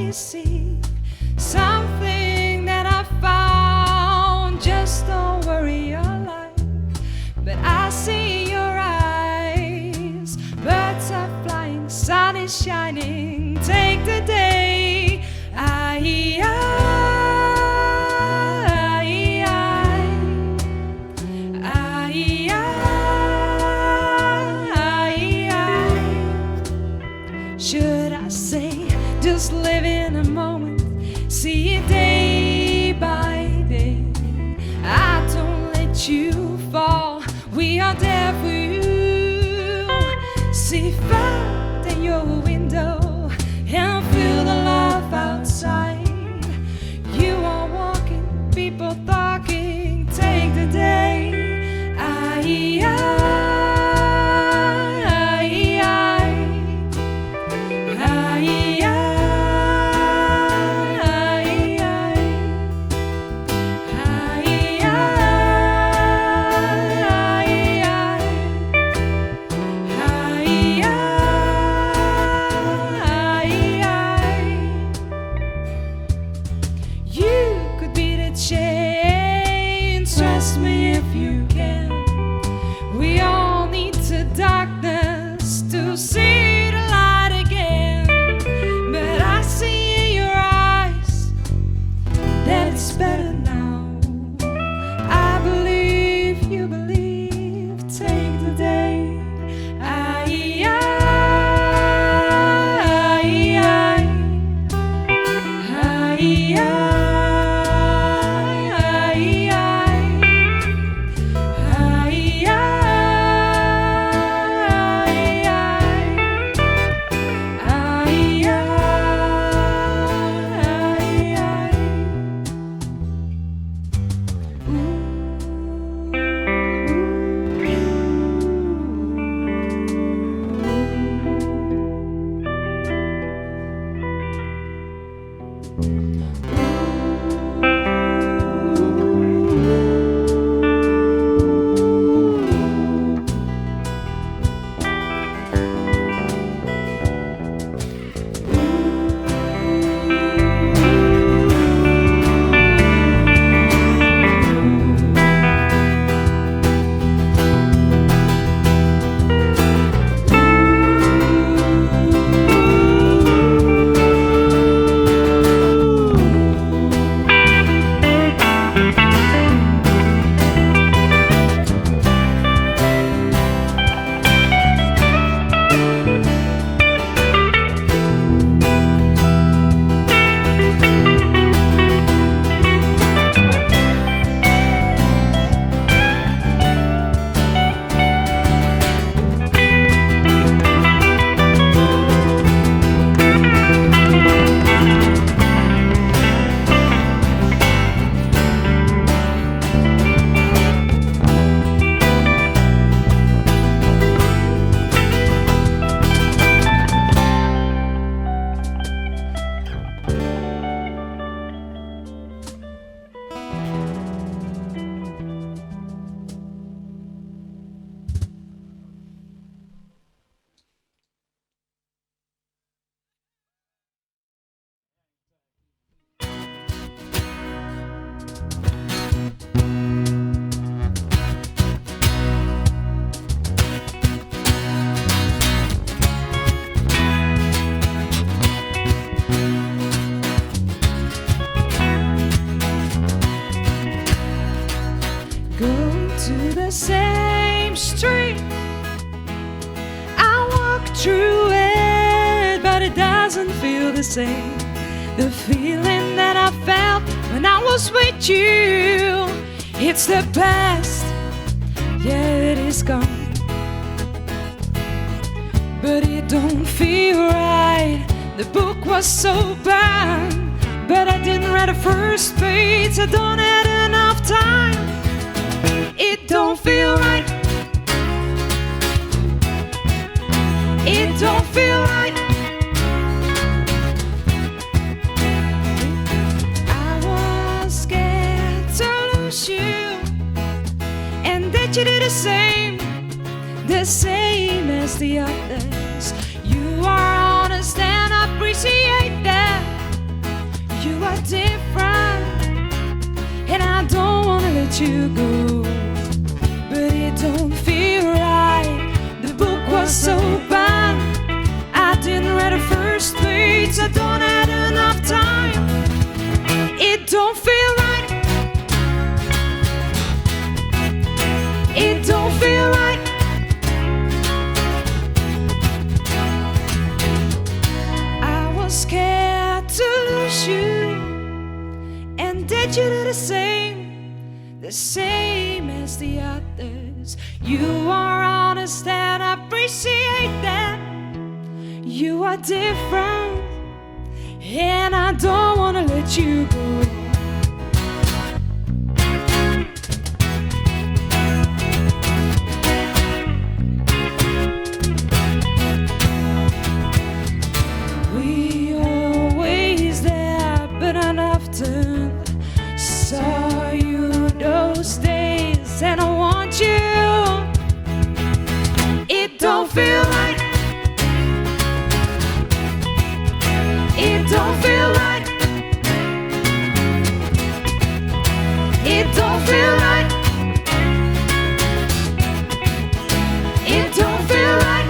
you see something that I found. Just don't worry your life, but I see your eyes. Birds are flying, sun is shining. Take the day. Should I say, just live in a moment, see it day by day. I don't let you fall, we are there for you. See far in your window and feel the love outside. You are walking, people talking, take the day. Trust me if you can. We all need to darkness to see the light again. But I see in your eyes that it's better now. I believe you believe. Take the day. To the same street I walk through it, but it doesn't feel the same. The feeling that I felt when I was with you, it's the past, yeah, it is gone. But it don't feel right. The book was so bad, but I didn't read the first page. I don't have enough time. It don't feel right. It don't feel right. I was scared to lose you, and that you did the same as the others. You are honest and appreciate that. are different, and I don't wanna let you go. But it don't feel right. The book was so bad, I didn't read the first page. I don't have enough time. It don't feel right. It don't feel right. I was scared to lose you, and did you do the same as the others? You are honest and I appreciate that. You are different, and I don't wanna let you go. We always there, but I often saw you those days, and I want you. It don't feel right. It don't feel right. It don't feel right. It don't feel right.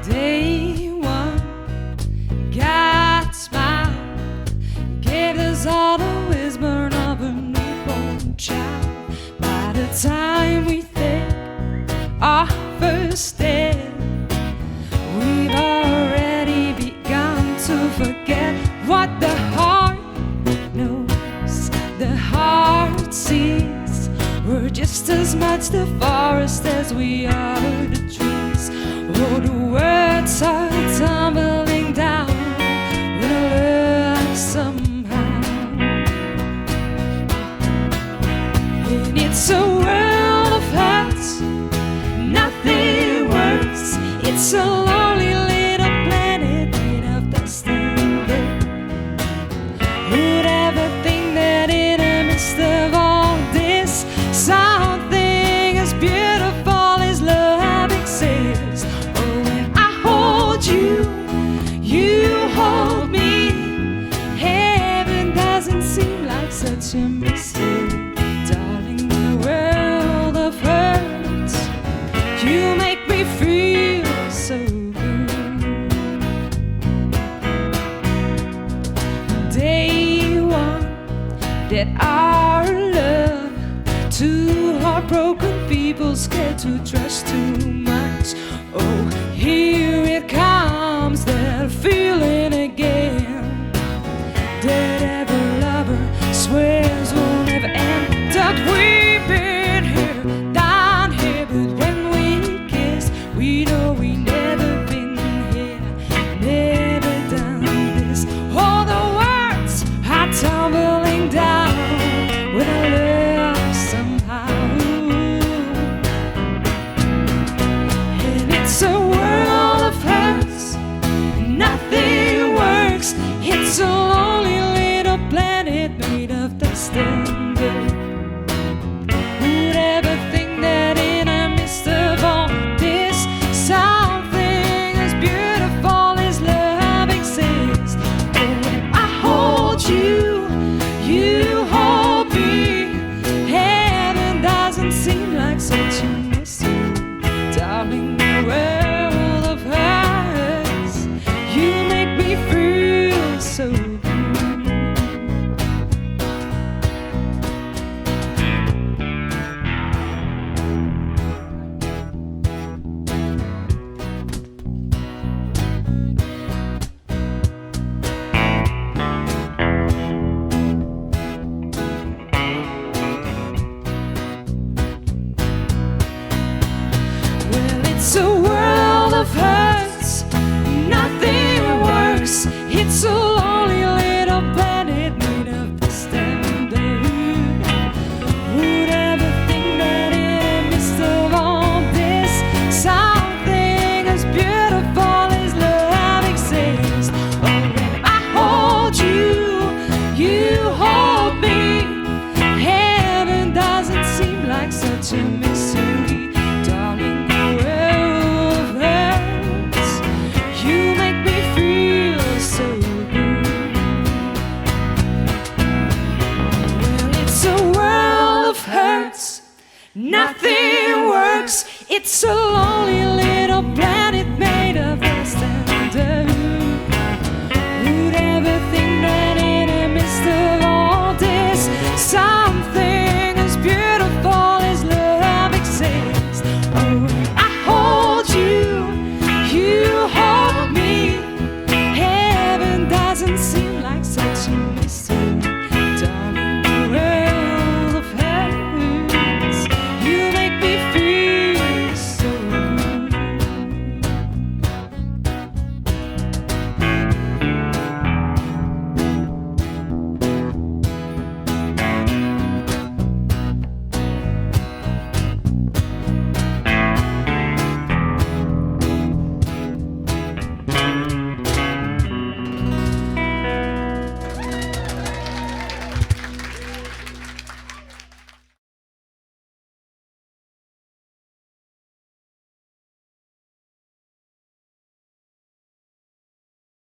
Day one, God smiled, gave us all the wisdom of a newborn child. By the time we take our first step, we've already begun to forget what the heart knows, the heart sees. We're just as much the forest as we are the trees. Oh, the words are tumbling down with a love somehow. And it's a world of hurts, nothing works. It's a lonely little planet made of dust and dirt. Who'd ever think that in the midst of all this, something as beautiful as love exists? You hold me. Heaven doesn't seem like such a mystery, darling. The world of hurts, you make me feel so good. Day one, that our love, two heartbroken people scared to trust too much. Oh, here it comes, that feeling again, that every lover swears will never end. That we've been here, down here, but when we kiss, we know we never been here, never done this. All the words are tumbling down with a love somehow. And it's a world of hurts, nothing works. It's a lonely little planet made of dust and dirt. Who'd ever think that in the midst of all this, something as beautiful as love exists? And when I hold you, you hold me. Heaven doesn't seem like such a mystery, darling. The world of hurts, you make me feel so good. such a mystery, darling. The world hurts. You make me feel so good. Well, it's a world of hurts. Nothing works. It's a lonely little planet